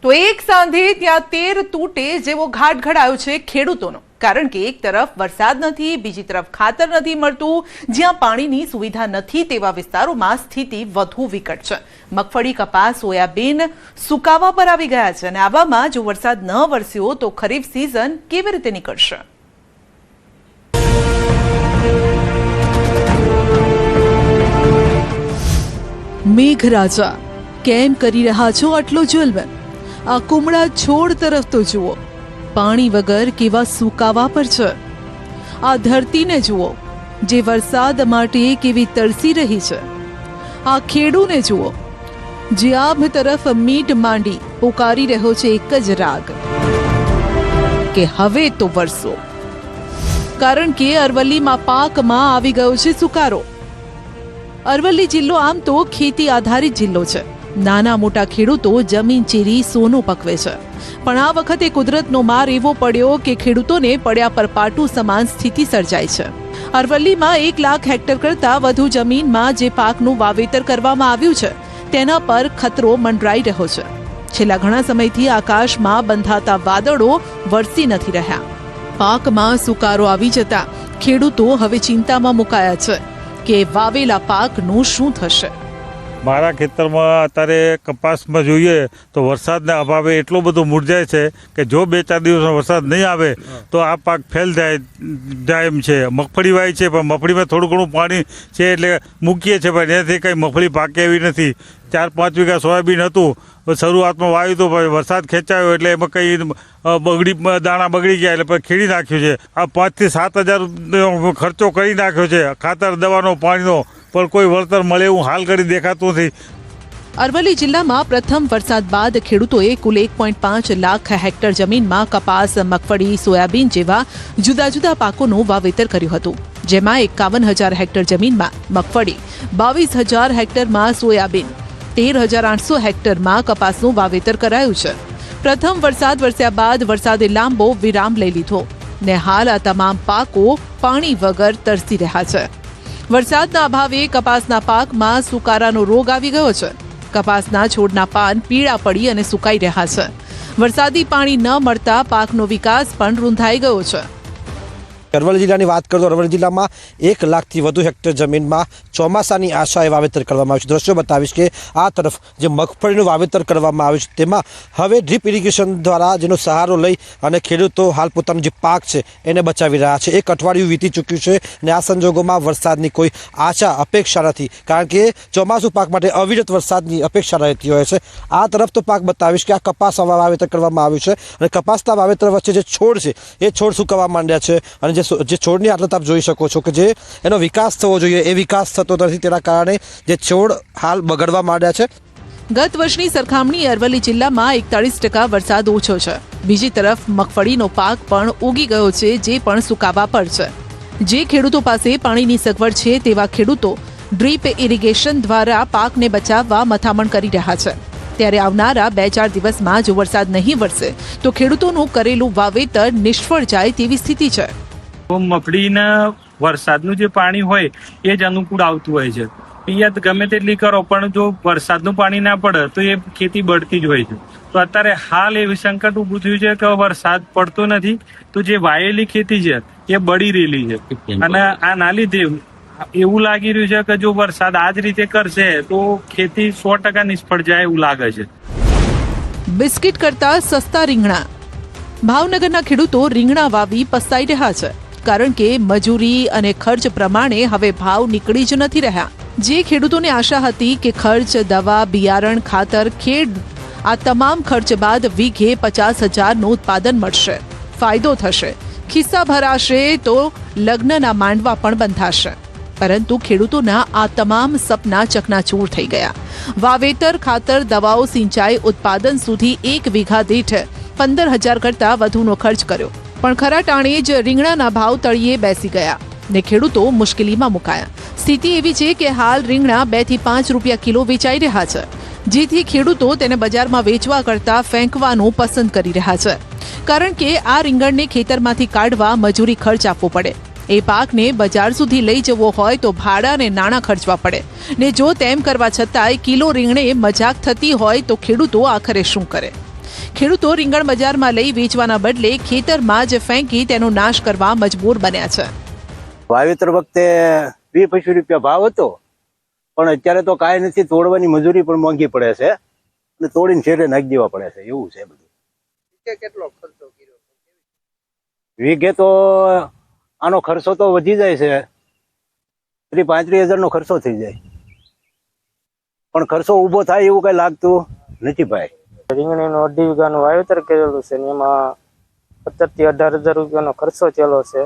તો એક સાંધે ત્યાં 13 તૂટે જેવો ઘાટ ઘડાયો છે ખેડૂતોનો। કારણ કે એક તરફ વરસાદ નથી, બીજી તરફ ખાતર નથી મળતું, જ્યાં પાણીની સુવિધા નથી તેવા વિસ્તારોમાં સ્થિતિ વધુ વિકટ છે। મગફળી, કપાસ, સોયાબીન સુકાવા પર આવી ગયા છે અને આવામાં જો વરસાદ ન વરસ્યો તો ખરીફ સિઝન કેવી રીતે નીકળશે? મેઘરાજા, કેમ કરી રહ્યા છો આટલો જુલ્મ? આ કુમળા છોડ તરફ તો જુઓ, પાણી વગર કેવા સુકાવા પર છે। આ ધરતીને જુઓ, જે વરસાદ માટે કેવી તરસી રહી છે। આ ખેડૂને જુઓ, જે આભ તરફ મીટ માંડી પુકારી રહ્યો છે એક જ રાગ કે હવે તો વરસો। કારણ કે અરવલ્લીમાં પાકમાં આવી ગયો છે સુકારો। અરવલ્લી જિલ્લો આમ તો ખેતી આધારિત જિલ્લો છે। નાના મોટા ખેડૂતો જમીન ચીરી સોનું પકવે છે, પણ આ વખતે કુદરતનો માર એવો પડ્યો કે ખેડૂતોને પડ્યા પર પાટું સમાન સ્થિતિ સર્જાઈ છે। અરવલ્લીમાં 1 લાખ હેક્ટર કરતા વધુ જમીનમાં જે પાકનું વાવેતર કરવામાં આવ્યું છે તેના પર ખતરો મંડરાઈ રહ્યો છે। છેલ્લા ઘણા સમયથી આકાશમાં બંધાતા વાદળો વરસી નથી રહ્યા। પાકમાં સુકારો આવી જતા ખેડૂતો હવે ચિંતામાં મુકાયા છે કે વાવેલા પાકનું શું થશે। મારા ખેતરમાં અત્યારે કપાસમાં જોઈએ તો વરસાદના અભાવે એટલો બધો મુરઝાય છે કે જો 2-4 દિવસનો વરસાદ નહીં આવે તો આ પાક ફેલ જાય એમ છે। મગફળી વાવી છે પણ મગફળીમાં થોડું ઘણું પાણી છે એટલે મૂકીએ છીએ, પણ એનાથી કંઈ મગફળી પાકે એવી નથી। 4-5 વીઘા સોયાબીન હતું, શરૂઆતમાં વાવ્યું તો વરસાદ ખેંચાયો એટલે એમાં કંઈ દાણા બગડી ગયા એટલે ખેડી નાખ્યું છે। આ 5 થી 7 હજાર ખર્ચો કરી નાખ્યો છે ખાતર, દવાનો, પાણીનો, પણ કોઈ વળતર મળે એવું હાલ કરી દેખાતું નથી। અરવલ્લી જિલ્લામાં પ્રથમ વરસાદ બાદ ખેડૂતોએ કુલ 1.5 લાખ હેક્ટર જમીનમાં કપાસ, મગફળી, સોયાબીન જેવા જુદા જુદા પાકોનું વાવેતર કર્યું હતું, જેમાં 51,000 હેક્ટર જમીનમાં મગફળી, 22,000 હેક્ટરમાં સોયાબીન, 13,800 હેક્ટરમાં કપાસનું વાવેતર કરાયું છે। પ્રથમ વરસાદ વરસ્યા બાદ વરસાદે લાંબો વિરામ લઈ લીધો ને હાલ આ તમામ પાકો પાણી વગર તરસી રહ્યા છે। વરસાદના અભાવે કપાસના પાકમાં સુકારાનો રોગ આવી ગયો છે। કપાસના છોડના પાન પીળા પડી અને સુકાઈ રહ્યા છે। વરસાદી પાણી ન મળતા પાકનો વિકાસ પણ રૂંધાઈ ગયો છે। અરવલ્લી જિલ્લાની વાત કરીએ તો અરવલ્લી જિલ્લામાં 1 લાખથી વધુ હેક્ટર જમીનમાં ચોમાસાની આશાએ વાવેતર કરવામાં આવ્યું છે। દ્રશ્યો બતાવીશ કે આ તરફ જે મગફળીનું વાવેતર કરવામાં આવ્યું છે તેમાં હવે ડ્રીપ ઇરિગેશન દ્વારા જેનો સહારો લઈ અને ખેડૂતો હાલ પોતાનો જે પાક છે એને બચાવી રહ્યા છે। 1 અઠવાડિયું વીતી ચૂક્યું છે અને આ સંજોગોમાં વરસાદની કોઈ આશા અપેક્ષા નથી, કારણ કે ચોમાસું પાક માટે અવિરત વરસાદની અપેક્ષા રહેતી હોય છે। આ તરફ તો પાક બતાવીશ કે આ કપાસ વાવેતર કરવામાં આવ્યું છે અને કપાસના વાવેતર વચ્ચે જે છોડ છે એ છોડ સુકાવા માંડ્યા છે અને જે છોડની હાલત આપ જોઈ શકો છો કે જે એનો વિકાસ થવો જોઈએ એ વિકાસ થતો નથી, તેના કારણે જે છોડ હાલ બગડવા માંડ્યા છે। ગત વર્ષની સરખામણીએ અરવલ્લી જિલ્લામાં 41% વરસાદ ઓછો છે। બીજી તરફ મગફળીનો પાક પણ ઉગી ગયો છે, જે પણ સુકાવા પર છે। જે ખેડૂતો પાસે પાણીની સગવડ છે તેવા ખેડૂતો ડ્રીપ ઇરિગેશન દ્વારા પાકને બચાવવા મથામણ કરી રહ્યા છે। ત્યારે આવનારા 2-4 દિવસમાં જો વરસાદ નહીં વરસે તો ખેડૂતોનું કરેલું વાવેતર નિષ્ફળ જાય તેવી સ્થિતિ છે। મગફળીના વરસાદનું જે પાણી હોય એ જ અનુકૂળ આવતું હોય છે। પિયત ગમે તેટલી કરો પણ જો વરસાદનું પાણી ના પડે તો એ ખેતી બળતી જ હોય છે। તો અત્યારે હાલ એવી સંકટ ઊભું થયું છે કે વરસાદ પડતો નથી તો જે વાયેલી ખેતી છે એ બળી રહેલી છે અને આના લીધે એવું લાગી રહ્યું છે કે જો વરસાદ આ જ રીતે કરશે તો ખેતી 100% નિષ્ફળ જાય એવું લાગે છે। બિસ્કિટ કરતા સસ્તા રીંગણા, ભાવનગરના ખેડૂતો રીંગણા વાવી પસ્તાઈ રહ્યા છે, કારણ કે મજૂરી અને ખર્ચ પ્રમાણે હવે ભાવ નીકળી જ નથી રહ્યા। જે ખેડૂતોને આશા હતી કે ખર્ચ, દવા, બિયારણ, ખાતર, ખેડ આ તમામ ખર્ચ બાદ વીઘે 50,000નું ઉત્પાદન મળશે, ફાયદો થશે, ખિસ્સા ભરાશે તો લગ્નના માંડવા પણ બંધાશે, પરંતુ ખેડૂતોના આ તમામ સપના ચકનાચૂર થઈ ગયા। વાવેતર, ખાતર, દવાઓ, સિંચાઈ, ઉત્પાદન સુધી 1 વીઘા દીઠ 15,000 કરતા વધુનો ખર્ચ કર્યો, પણ ખરા ટાણે જ રીંગણાના ભાવ તળિયે બેસી ગયા ને ખેડૂતો મુશ્કેલીમાં મુકાયા। સ્થિતિ એવી છે કે હાલ રીંગણા 2 થી 5 રૂપિયા કિલો વેચાઈ રહ્યા છે, જેથી ખેડૂતો તેને બજારમાં વેચવા કરતા ફેંકવાનું પસંદ કરી રહ્યા છે, કારણ કે આ રીંગણને ખેતરમાંથી કાઢવા મજૂરી ખર્ચ આપવો પડે। એ પાકને બજાર સુધી લઈ જવો હોય તો ભાડા અને નાણાં ખર્ચવા પડે ને જો તેમ કરવા છતાંય કિલો રીંગણે મજાક થતી હોય તો ખેડૂતો આખરે શું કરે? ખેડૂતો રીંગણ બજારમાં લઈ વેચવાના બદલે ખેતરમાં જ ફેંકી તેનો નાશ કરવા મજબૂર બન્યા છે. વાવેતર વખતે 20-25 રૂપિયા ભાવ હતો, પણ અત્યારે તો કાંઈ નથી. તોડવાની મજૂરી પણ મોંઘી પડે છે અને તોડીને છેડે નાખી દેવા પડે છે. એવું છે બધું. કેટલો ખર્ચો કર્યો? વીઘે તો આનો ખર્ચો તો વધી જાય છે, 30-35 હજારનો ખર્ચો થઈ જાય, પણ ખર્ચો ઊભો થાય એવું કઈ લાગતું નથી ભાઈ. રીંગણીનું 2.5 વીઘાનું વાવેતર કરેલું છે ને એમાં 17,000 થી 18,000 રૂપિયાનો ખર્ચો થયેલો છે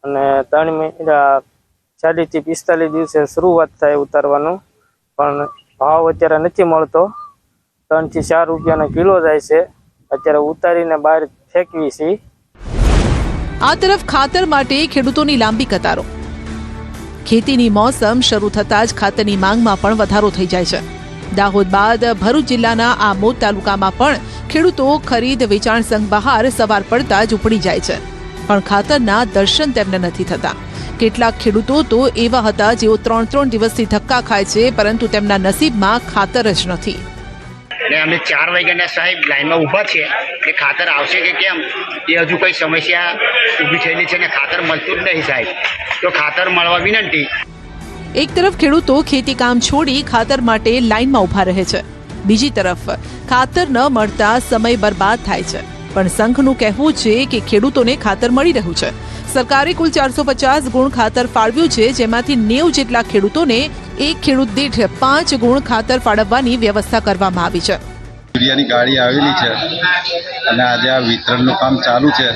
અને 3 મહિના 40 થી 45 દિવસે શરૂઆત થાય ઉતારવાનું, પણ ભાવ અત્યારે નથી મળતો. 3 થી 4 રૂપિયાનો કિલો જાય છે. અત્યારે ઉતારીને બહાર ફેંકવી છે. આ તરફ ખાતર માટે ખેડૂતોની લાંબી કતારો. ખેતીની મોસમ શરૂ થતાં જ ખાતરની માંગમાં પણ વધારો થઈ જાય છે. દાહોદ બાદ ભરૂચ જિલ્લાના આમોદ તાલુકામાં પણ ખેડૂતો ખરીદ વેચાણ સંઘ બહાર સવાર પડતા જ ઉપડી જાય છે, પણ ખાતરના દર્શન તેમને નથી થતા. કેટલાક ખેડૂતો તો એવા હતા જેઓ 3 દિવસથી ધક્કા ખાય છે, પરંતુ તેમના નસીબમાં ખાતર જ નથી. ને અમે 4 વાગ્યાના સાહેબ લાઈનમાં ઊભા છીએ કે ખાતર આવશે કે કેમ, એ હજુ કઈ સમસ્યા ઊભી થયેલી છે ને ખાતર મળતું જ નહીં સાહેબ. તો ખાતર મળવા વિનંતી. એક તરફ ખેડૂતો ખેતી કામ છોડી ખાતર માટે લાઈનમાં ઊભા રહે છે, બીજી તરફ ખાતર ન મળતા સમય બરબાદ થાય છે. પણ સંઘનું કહેવું છે કે ખેડૂતોને ખાતર મળી રહ્યું છે. સરકારે કુલ 450 ગુણ ખાતર ફાળવ્યું છે, જેમાંથી 90 જેટલા ખેડૂતોને એક ખેડૂત દીઠ 5 ગુણ ખાતર ફાળવવાની વ્યવસ્થા કરવામાં આવી છે. યુરિયાની ગાડી આવેલી છે અને આજે આ વિતરણનું કામ ચાલુ છે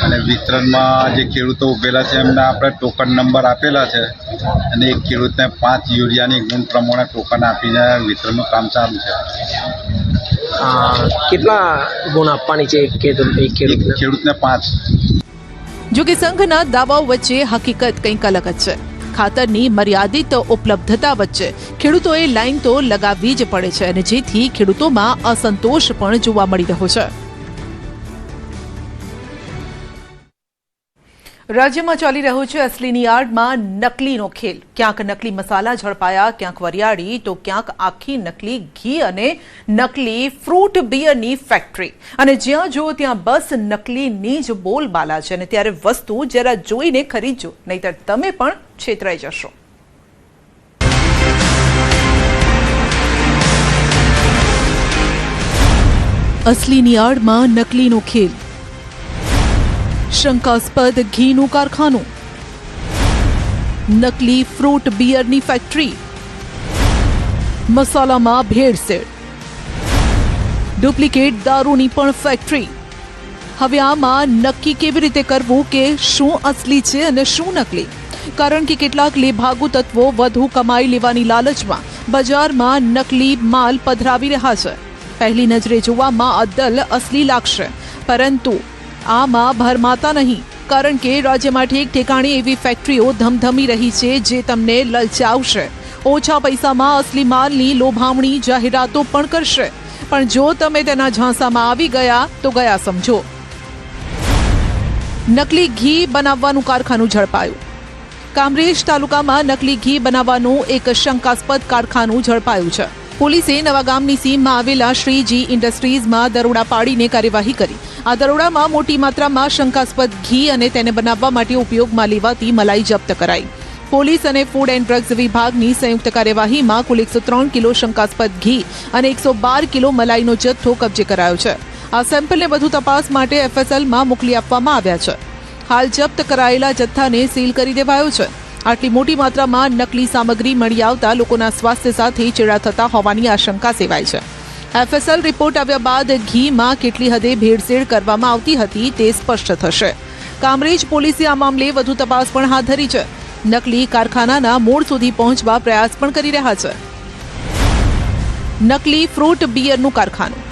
અને વિતરણમાં જે ખેડૂતો ઉભેલા છે એમને આપણે ટોકન નંબર આપેલા છે અને એક ખેડૂતને 5 યુરિયાની ગુણ પ્રમાણે ટોકન આપીને વિતરણનું કામ ચાલુ છે. કેટલા ગુણ આપવાની છે ખેડૂતને 5. જો કે સંઘના દાવાઓ વચ્ચે હકીકત કંઈક અલગ જ છે. ખાતરની મર્યાદિત ઉપલબ્ધતા વચ્ચે ખેડૂતોએ લાઈન તો લગાવવી જ પડે છે અને જેથી ખેડૂતોમાં અસંતોષ પણ જોવા મળી રહ્યો છે. રાજ્યમાં ચાલી રહ્યો છે અસલીની આડમાં નકલીનો ખેલ. ક્યાંક નકલી મસાલા ઝડપાયા, ક્યાંક વરિયાળી, તો ક્યાંક આખી નકલી ઘી અને નકલી ફ્રૂટ બિયરની ફેક્ટરી. અને જ્યાં જુઓ ત્યાં બસ નકલીની જ બોલબાલા છે. અને ત્યારે વસ્તુ જરા જોઈને ખરીદજો, નહીતર તમે પણ છેતરાઈ જશો. અસલીની આડમાં નકલીનો ખેલ. શંકાસ્પદ ઘીનું કારખાનું, નકલી ફ્રૂટ બિયરની ફેક્ટરી, મસાલામાં ભેળસેળ, ડુપ્લિકેટ દારૂની પણ ફેક્ટરી. હવે આમાં નક્કી કેવી રીતે કરવું કે શું અસલી છે અને શું નકલી? કારણ કે કેટલાક લેભાગુ તત્વો વધુ કમાઈ લેવાની લાલચમાં બજારમાં નકલી માલ પધરાવી રહ્યા છે. પહેલી નજરે જોવામાં અદ્દલ અસલી લાગશે, પરંતુ આમાં ભરમાતા નહીં, કારણ કે રાજ્યમાં ઠેક ઠેકાણે એવી ફેક્ટરીઓ ધમધમી રહી છે જે તમને લલચાવશે. ઓછા પૈસામાં અસલી માલની લોભામણી જાહેરાતો પણ કરશે, પણ જો તમે તેના ઝાંસામાં આવી ગયા તો ગયા સમજો. નકલી ઘી બનાવવાનું કારખાનું ઝડપાયું. કામરેજ તાલુકામાં નકલી ઘી બનાવવાનું એક શંકાસ્પદ કારખાનું ઝડપાયું છે. પોલીસે નવાગામની સીમમાં આવેલા શ્રીજી ઇન્ડસ્ટ્રીઝમાં દરોડા પાડીને કાર્યવાહી કરી. આ દરોડામાં મોટી માત્રામાં શંકાસ્પદ ઘી અને તેને બનાવવા માટે ઉપયોગમાં લેવાતી મલાઈ જપ્ત કરાઈ. પોલીસ અને ફૂડ એન્ડ ડ્રગ્સ વિભાગની સંયુક્ત કાર્યવાહીમાં કુલ 103 કિલો શંકાસ્પદ ઘી અને 112 કિલો મલાઈનો જથ્થો કબજે કરાયો છે. આ સેમ્પલને વધુ તપાસ માટે FSLમાં મોકલી આપવામાં આવ્યા છે. હાલ જપ્ત કરાયેલા જથ્થાને સીલ કરી દેવાયો છે. આટલી મોટી માત્રામાં નકલી સામગ્રી મળી આવતા લોકોના સ્વાસ્થ્ય સાથે ચેડા થતા હોવાની આશંકા સેવાય છે. FSL રિપોર્ટ આવ્યા બાદ ઘીમાં કેટલી હદે ભેળસેળ કરવામાં આવતી હતી તે સ્પષ્ટ થશે. કામરેજ પોલીસે આ મામલે વધુ તપાસ પણ હાથ ધરી છે. નકલી કારખાનાના મૂળ સુધી પહોંચવા પ્રયાસ પણ કરી રહ્યા છે. નકલી ફ્રૂટ બિયરનું કારખાનું.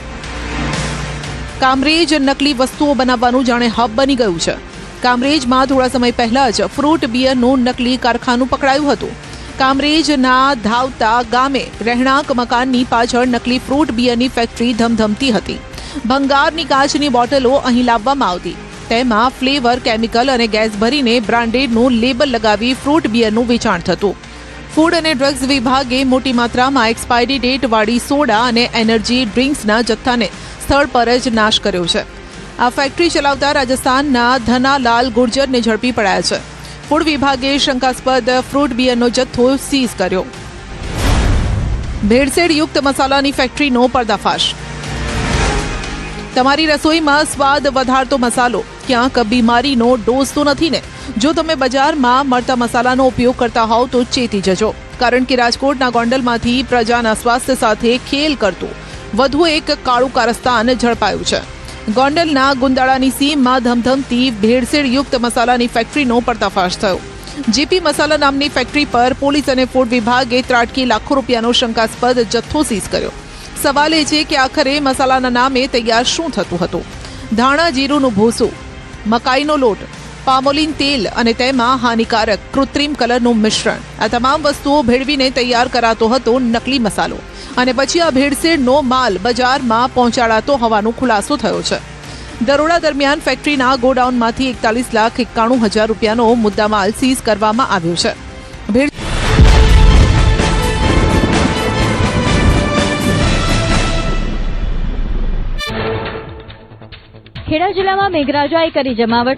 કામરેજ નકલી વસ્તુઓ બનાવવાનું જાણે હબ બની ગયું છે. કામરેજમાં થોડા સમય પહેલા જ ફ્રૂટ બિયરનું નકલી કારખાનું પકડાયું હતું. કામરેજના ધાવતા ગામે રહેણાંક મકાનની પાછળ નકલી ફ્રૂટ બિયરની ફેક્ટરી ધમધમતી હતી. ભંગારની કાચની બોટલો અહીં લાવવામાં આવતી. તેમાં ફ્લેવર, કેમિકલ અને ગેસ ભરીને બ્રાન્ડેડનું લેબલ લગાવી ફ્રૂટ બિયરનું વેચાણ થતું. ફૂડ અને ડ્રગ્સ વિભાગે મોટી માત્રામાં એક્સપાયરી ડેટ વાળી સોડા અને એનર્જી ડ્રિંક્સના જથ્થાને સ્થળ પર જ નાશ કર્યો છે. આ ફેક્ટરી ચલાવતા રાજસ્થાનના ધનાલાલ ગુર્જરને ઝડપી પડાયા છે. ફૂડ વિભાગે શંકાસ્પદ ફ્રૂટ બિયરનો જથ્થો સીઝ કર્યો. ભેળસેળયુક્ત મસાલાની ફેક્ટરીનો પર્દાફાશ. તમારી રસોઈમાં સ્વાદ વધારતો મસાલો ક્યાંક બીમારીનો ડોઝ તો નથી ને? જો તમે બજારમાં મળતા મસાલાનો ઉપયોગ કરતા હોવ તો ચેતી જજો, કારણ કે રાજકોટના ગોંડલમાંથી પ્રજાના સ્વાસ્થ્ય સાથે ખેલ કરતું વધુ એક કાળું કારસ્તાન ઝડપાયું છે. ગોંડલના ગુંદાળાની સીમમાં ધમધમતી ભેળસેળયુક્ત મસાલાની ફેક્ટરીનો પર્દાફાશ થયો. જીપી મસાલા નામની ફેક્ટરી પર પોલીસ અને ફૂડ વિભાગે ત્રાટકી લાખો રૂપિયાનો શંકાસ્પદ જથ્થો સીઝ કર્યો. સવાલ એ છે કે આખરે મસાલાના નામે તૈયાર શું થતું હતું? ધાણા જીરુંનું ભૂસું, મકાઈનો લોટ, પામોલીન તેલ અને તેમાં હાનિકારક કૃત્રિમ કલરનું મિશ્રણ, આ તમામ વસ્તુઓ ભેળવીને તૈયાર કરાતો હતો નકલી મસાલો, અને પછી આ ભેળસેળનો માલ બજારમાં પહોંચાડાતો હોવાનો ખુલાસો થયો છે. દરોડા દરમિયાન ફેક્ટરીના ગોડાઉનમાંથી 41,91,000 રૂપિયાનો મુદ્દામાલ સીઝ કરવામાં આવ્યો છે. ખેડા જિલ્લામાં મેઘરાજાએ કરી જમાવટ.